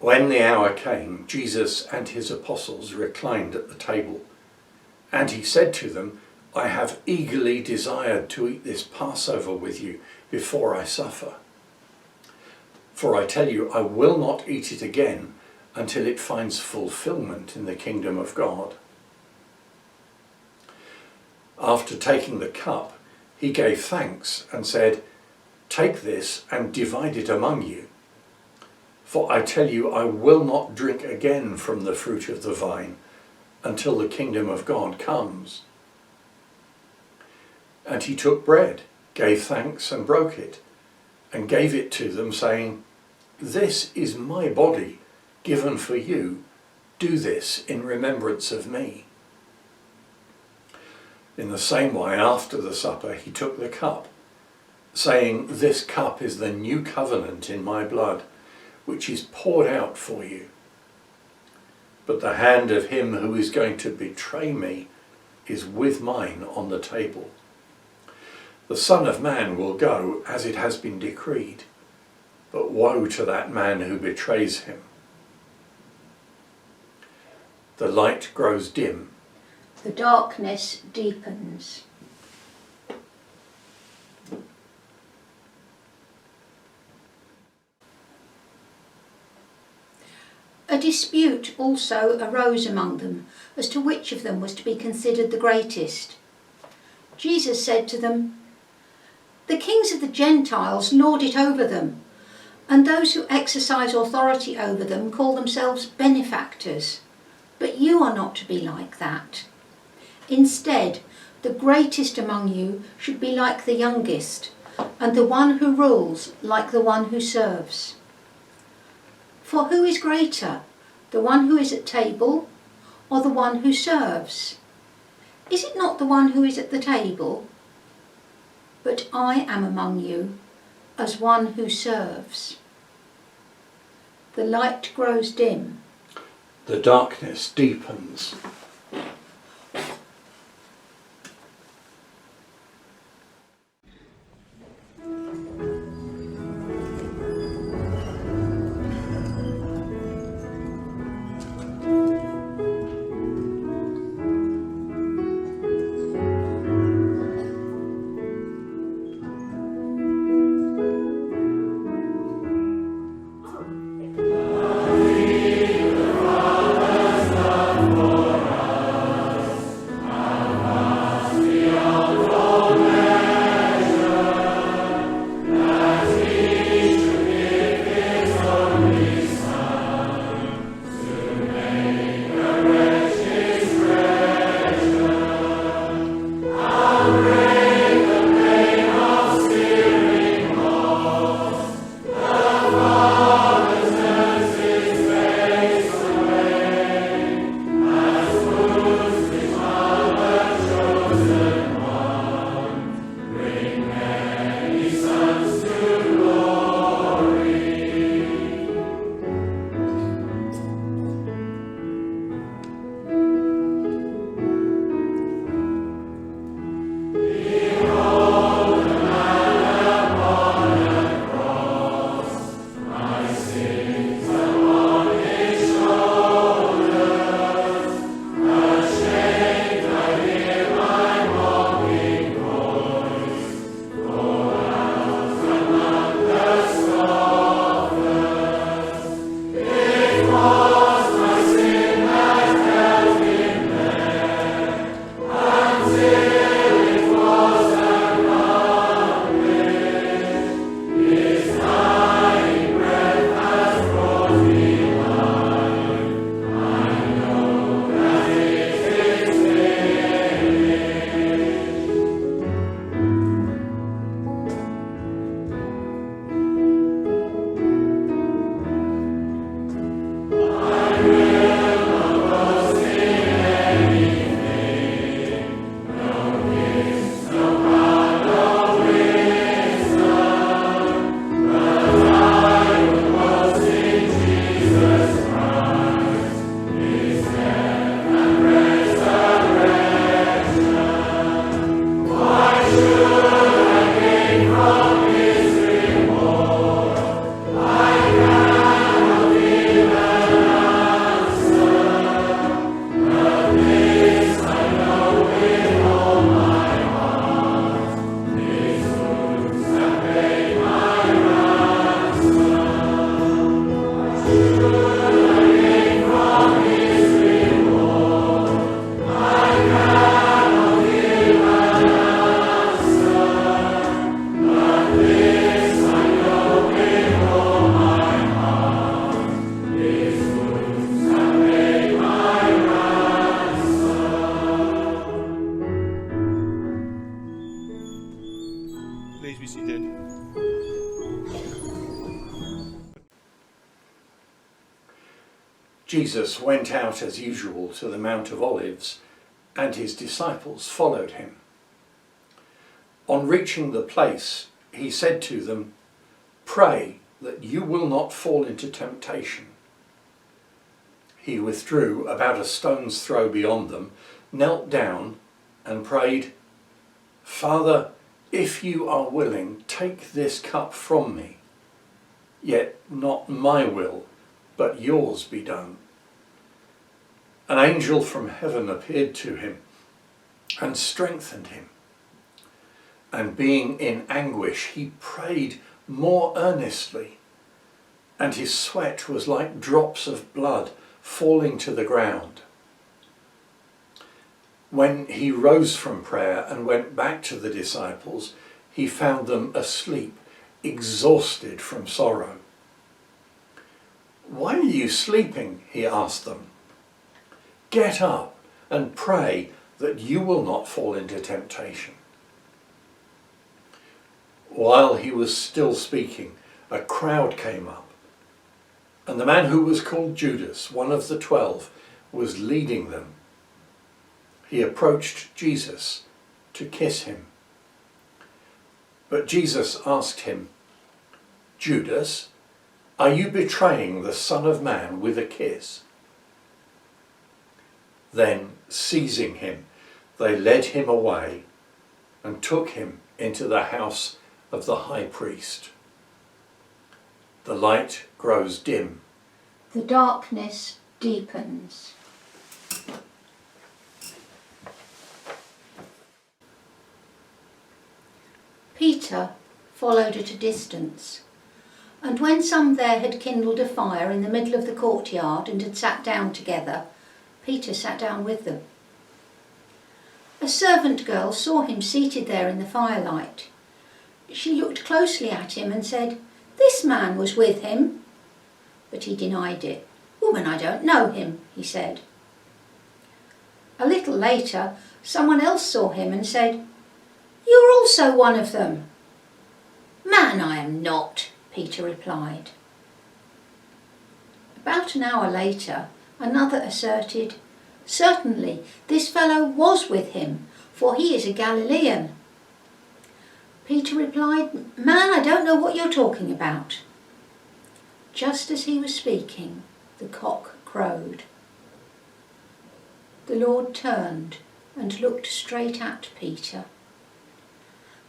When the hour came, Jesus and his apostles reclined at the table, and he said to them, I have eagerly desired to eat this Passover with you before I suffer. For I tell you, I will not eat it again until it finds fulfillment in the kingdom of God. After taking the cup, he gave thanks and said, Take this and divide it among you. For I tell you, I will not drink again from the fruit of the vine until the kingdom of God comes. And he took bread, gave thanks and broke it, and gave it to them, saying, This is my body, given for you. Do this in remembrance of me. In the same way, after the supper, he took the cup, saying, This cup is the new covenant in my blood, which is poured out for you. But the hand of him who is going to betray me is with mine on the table. The Son of Man will go as it has been decreed, but woe to that man who betrays him. The light grows dim. The darkness deepens. A dispute also arose among them as to which of them was to be considered the greatest. Jesus said to them, The kings of the Gentiles lord it over them, and those who exercise authority over them call themselves benefactors. But you are not to be like that. Instead, the greatest among you should be like the youngest, and the one who rules like the one who serves. For who is greater, the one who is at table or the one who serves? Is it not the one who is at the table? But I am among you as one who serves. The light grows dim. The darkness deepens. For Jesus went out as usual to the Mount of Olives, and his disciples followed him. On reaching the place, he said to them, "Pray that you will not fall into temptation." He withdrew about a stone's throw beyond them, knelt down and prayed, "Father, if you are willing, take this cup from me. Yet not my will, but yours be done." An angel from heaven appeared to him and strengthened him. And being in anguish, he prayed more earnestly, and his sweat was like drops of blood falling to the ground. When he rose from prayer and went back to the disciples, he found them asleep, exhausted from sorrow. "Why are you sleeping?" he asked them. "Get up and pray that you will not fall into temptation." While he was still speaking, a crowd came up, and the man who was called Judas, one of the 12, was leading them. He approached Jesus to kiss him. But Jesus asked him, "Judas, are you betraying the Son of Man with a kiss?" Then, seizing him, they led him away and took him into the house of the high priest. The light grows dim. The darkness deepens. Peter followed at a distance, and when some there had kindled a fire in the middle of the courtyard and had sat down together, Peter sat down with them. A servant girl saw him seated there in the firelight. She looked closely at him and said, "This man was with him." But he denied it. "Woman, I don't know him," he said. A little later, someone else saw him and said, "You're also one of them." "Man, I am not," Peter replied. About an hour later, another asserted, "Certainly, this fellow was with him, for he is a Galilean." Peter replied, "Man, I don't know what you're talking about." Just as he was speaking, the cock crowed. The Lord turned and looked straight at Peter.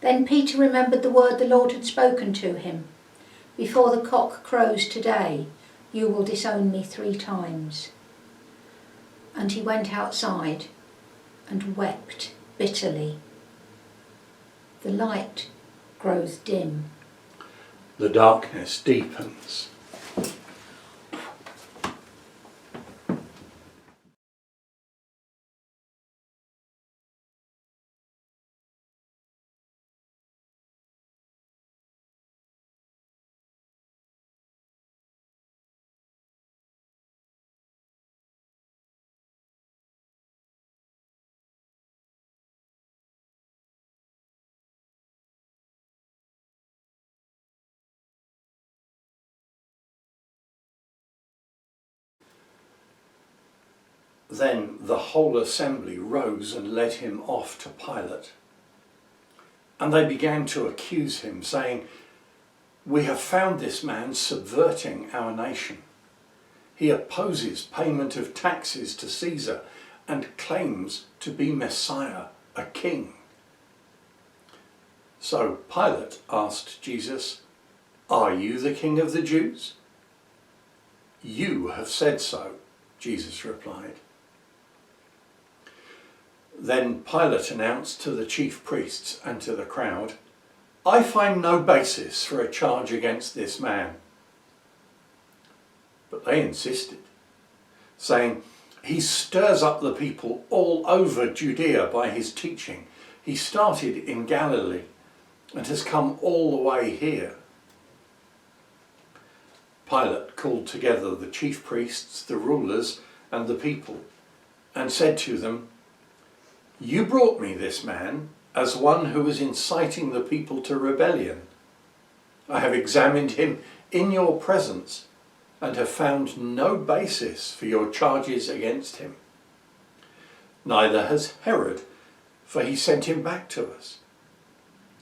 Then Peter remembered the word the Lord had spoken to him. "Before the cock crows today, you will disown me 3 times." And he went outside and wept bitterly. The light grows dim. The darkness deepens. Then the whole assembly rose and led him off to Pilate. And they began to accuse him, saying, "We have found this man subverting our nation. He opposes payment of taxes to Caesar and claims to be Messiah, a king." So Pilate asked Jesus, "Are you the king of the Jews?" "You have said so," Jesus replied. Then Pilate announced to the chief priests and to the crowd, "I find no basis for a charge against this man." But they insisted, saying, "He stirs up the people all over Judea by his teaching. He started in Galilee and has come all the way here." Pilate called together the chief priests, the rulers, and the people, and said to them, "You brought me this man as one who was inciting the people to rebellion. I have examined him in your presence and have found no basis for your charges against him. Neither has Herod, for he sent him back to us.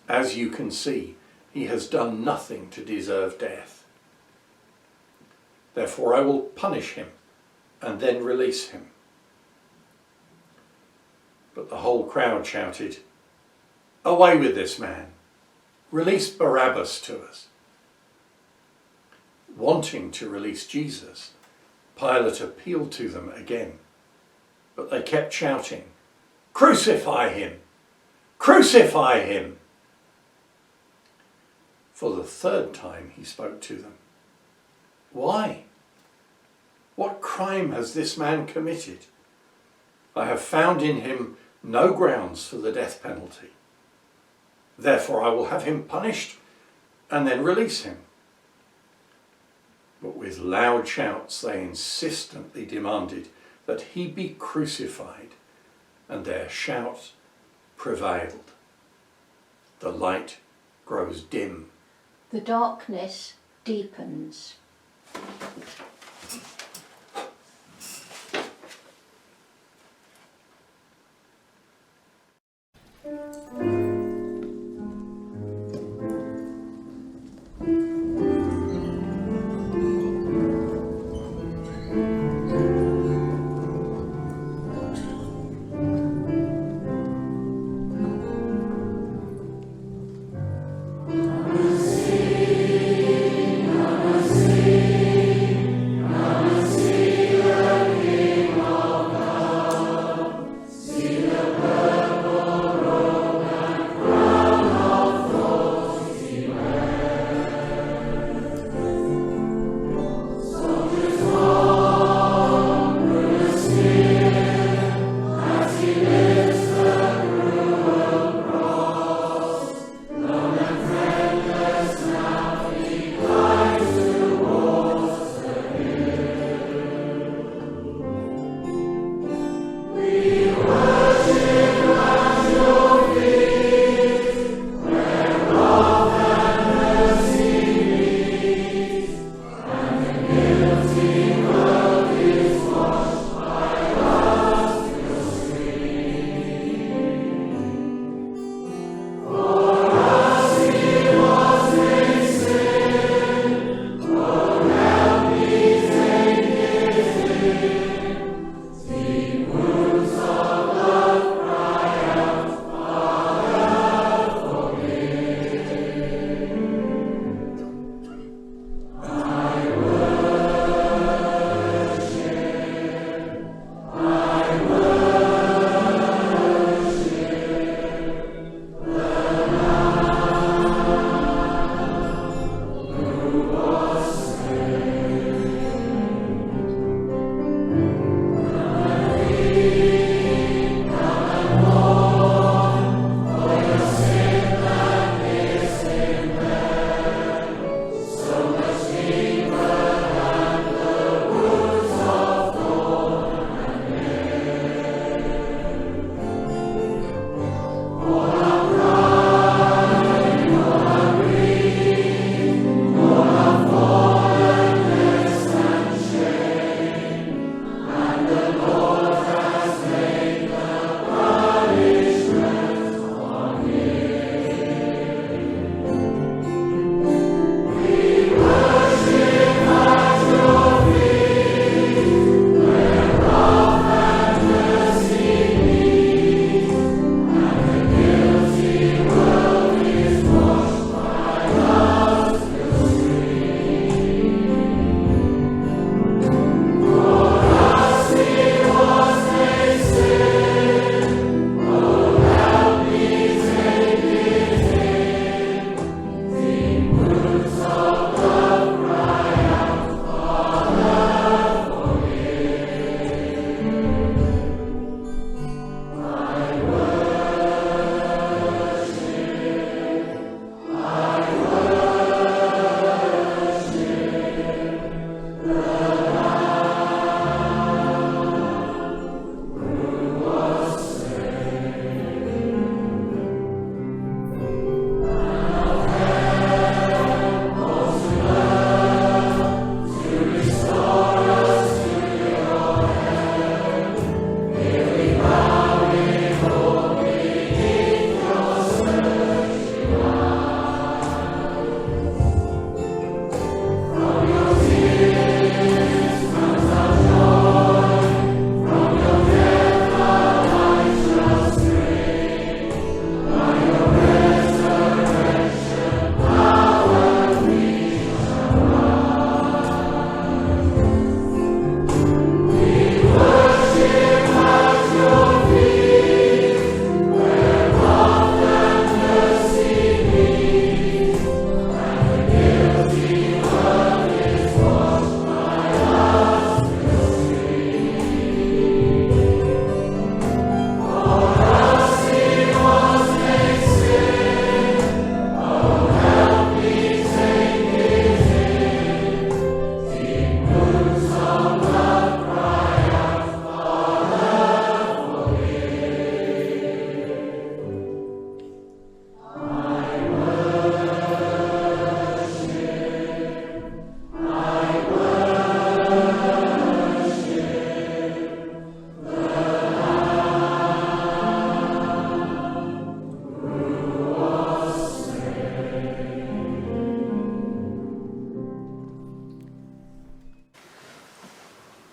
As you can see, he has done nothing to deserve death. Therefore I will punish him and then release him." But the whole crowd shouted, "Away with this man! Release Barabbas to us." Wanting to release Jesus, Pilate appealed to them again, but they kept shouting, "Crucify him! Crucify him!" For the third time he spoke to them. "Why? What crime has this man committed? I have found in him no grounds for the death penalty. Therefore I will have him punished and then release him." But with loud shouts they insistently demanded that he be crucified, and their shout prevailed. The light grows dim. The darkness deepens.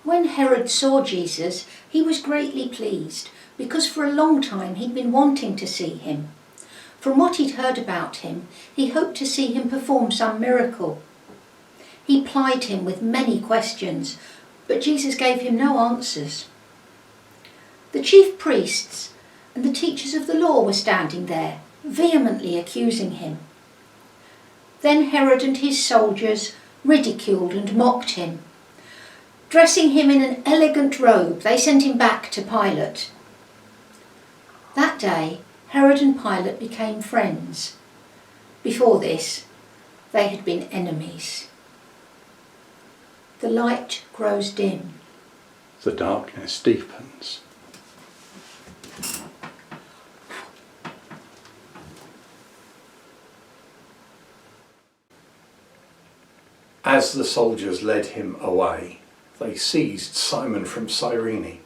When Herod saw Jesus, he was greatly pleased, because for a long time he'd been wanting to see him. From what he'd heard about him, he hoped to see him perform some miracle. He plied him with many questions, but Jesus gave him no answers. The chief priests and the teachers of the law were standing there, vehemently accusing him. Then Herod and his soldiers ridiculed and mocked him. Dressing him in an elegant robe, they sent him back to Pilate. That day, Herod and Pilate became friends. Before this, they had been enemies. The light grows dim. The darkness deepens. As the soldiers led him away, they seized Simon from Cyrene,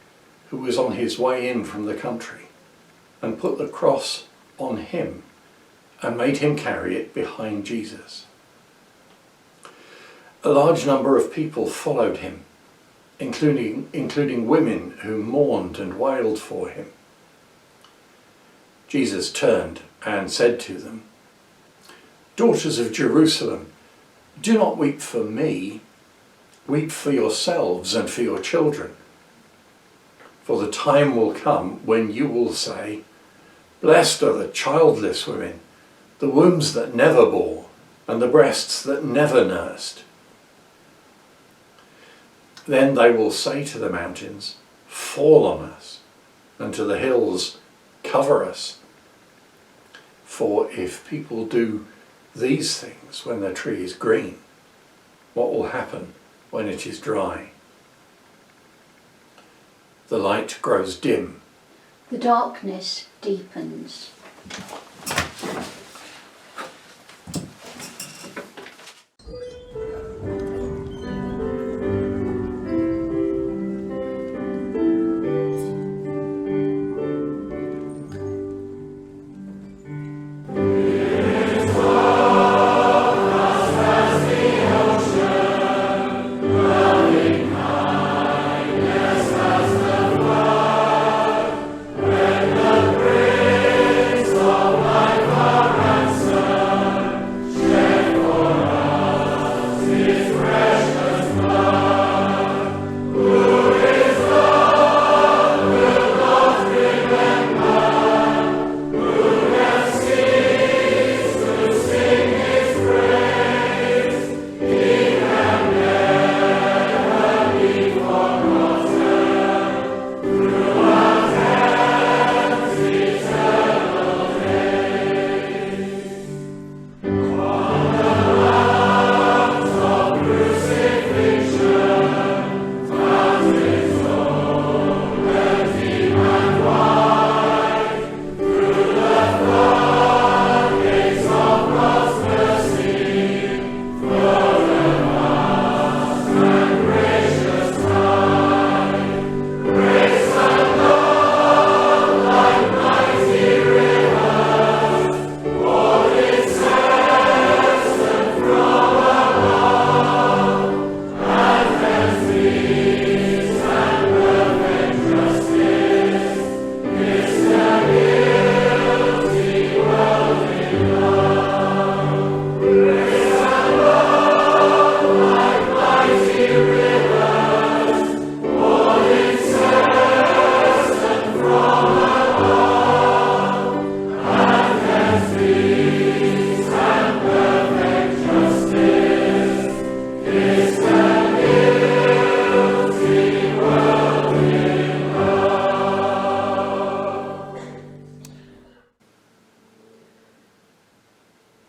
who was on his way in from the country, and put the cross on him and made him carry it behind Jesus. A large number of people followed him, including women who mourned and wailed for him. Jesus turned and said to them, "Daughters of Jerusalem, do not weep for me, weep for yourselves and for your children. For the time will come when you will say, 'Blessed are the childless women, the wombs that never bore, and the breasts that never nursed.' Then they will say to the mountains, 'Fall on us,' and to the hills, 'Cover us.' For if people do these things when the tree is green, what will happen when it is dry?" The light grows dim. The darkness deepens.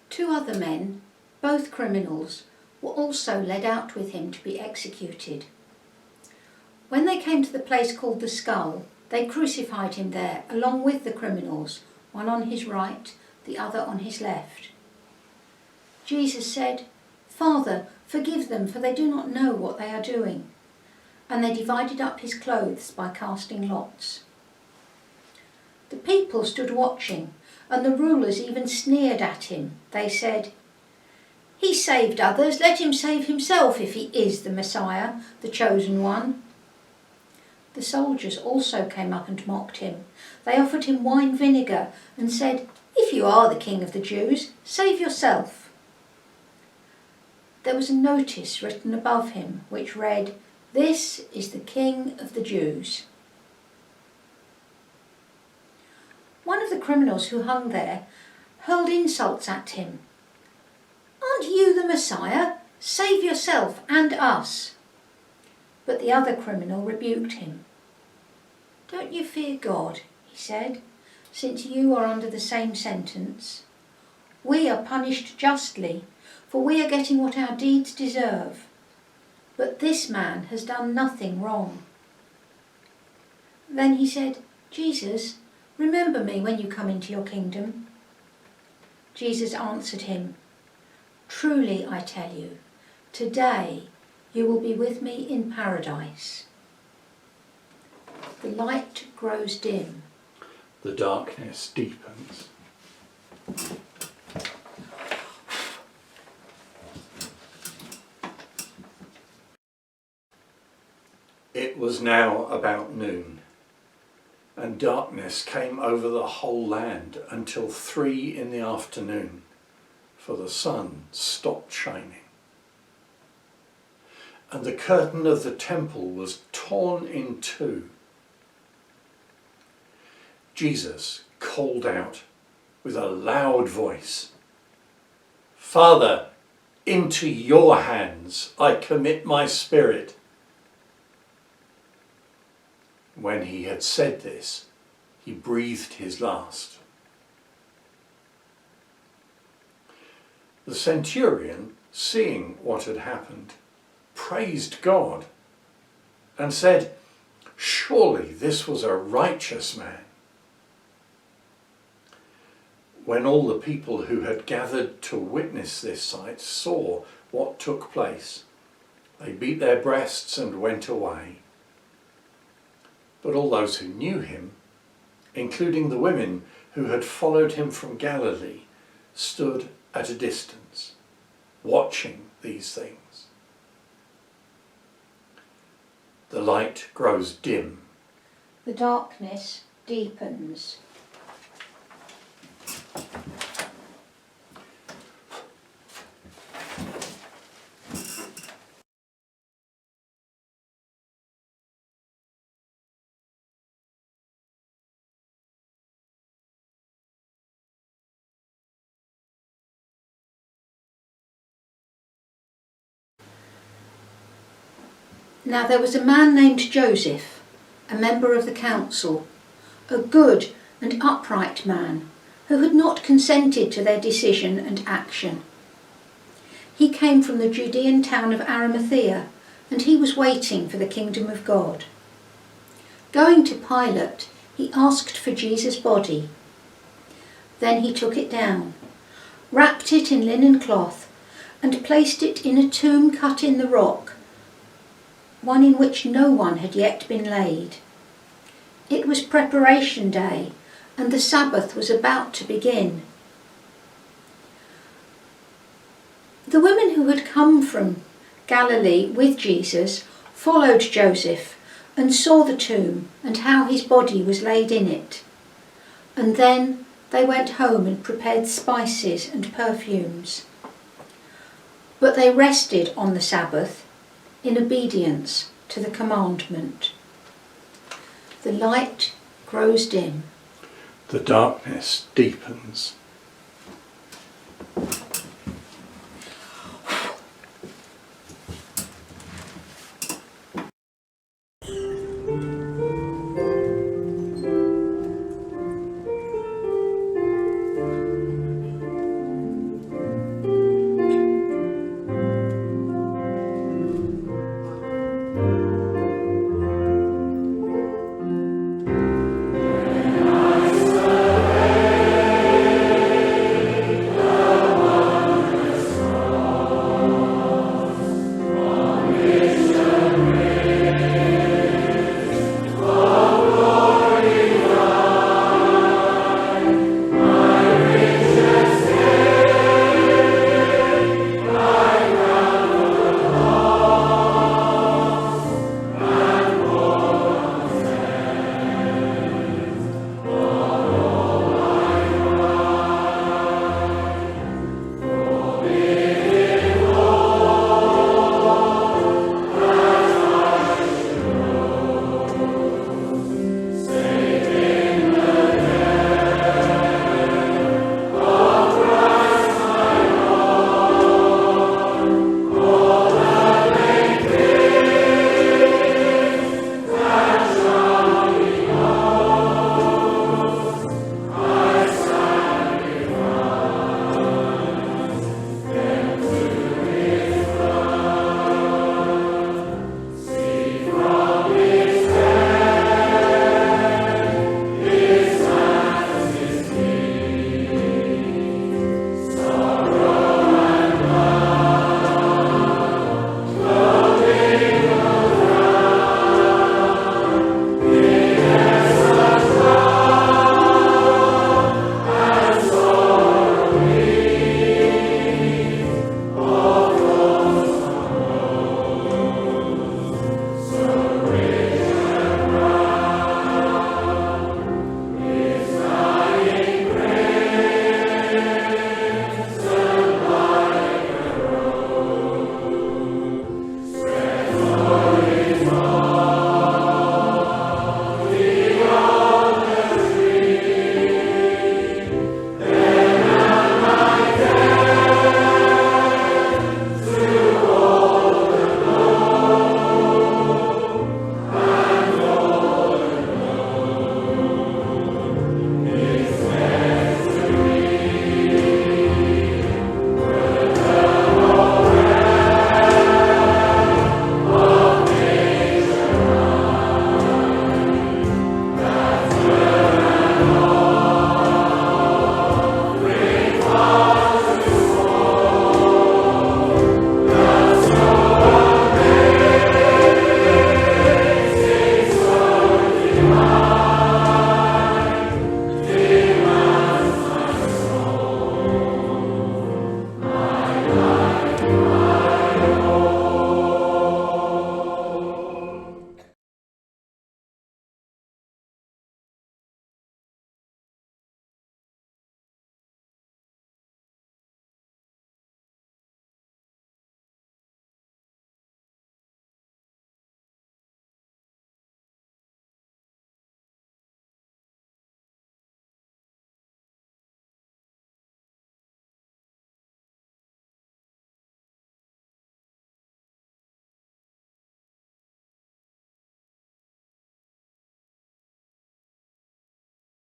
Two other men, both criminals, were also led out with him to be executed. When they came to the place called the Skull, they crucified him there along with the criminals, one on his right, the other on his left. Jesus said, "Father, forgive them, for they do not know what they are doing." And they divided up his clothes by casting lots. The people stood watching, and the rulers even sneered at him. They said, "He saved others, let him save himself if he is the Messiah, the chosen one." The soldiers also came up and mocked him. They offered him wine vinegar and said, "If you are the king of the Jews, save yourself." There was a notice written above him which read, "This is the King of the Jews." One of the criminals who hung there hurled insults at him. "Aren't you the Messiah? Save yourself and us." But the other criminal rebuked him. "Don't you fear God," he said, "since you are under the same sentence? We are punished justly, for we are getting what our deeds deserve. But this man has done nothing wrong." Then he said, "Jesus, remember me when you come into your kingdom." Jesus answered him, "Truly I tell you, today you will be with me in paradise." The light grows dim. The darkness deepens. It was now about noon, and darkness came over the whole land until 3 in the afternoon, for the sun stopped shining. And the curtain of the temple was torn in two. Jesus called out with a loud voice, "Father, into your hands I commit my spirit." When he had said this, he breathed his last. The centurion, seeing what had happened, praised God and said, "Surely this was a righteous man." When all the people who had gathered to witness this sight saw what took place, they beat their breasts and went away. But all those who knew him, including the women who had followed him from Galilee, stood at a distance, watching these things. The light grows dim. The darkness deepens. Now there was a man named Joseph, a member of the council, a good and upright man, who had not consented to their decision and action. He came from the Judean town of Arimathea, and he was waiting for the kingdom of God. Going to Pilate, he asked for Jesus' body. Then he took it down, wrapped it in linen cloth, and placed it in a tomb cut in the rock, one in which no one had yet been laid. It was preparation day, and the Sabbath was about to begin. The women who had come from Galilee with Jesus followed Joseph and saw the tomb and how his body was laid in it. And then they went home and prepared spices and perfumes. But they rested on the Sabbath in obedience to the commandment. The light grows dim. The darkness deepens.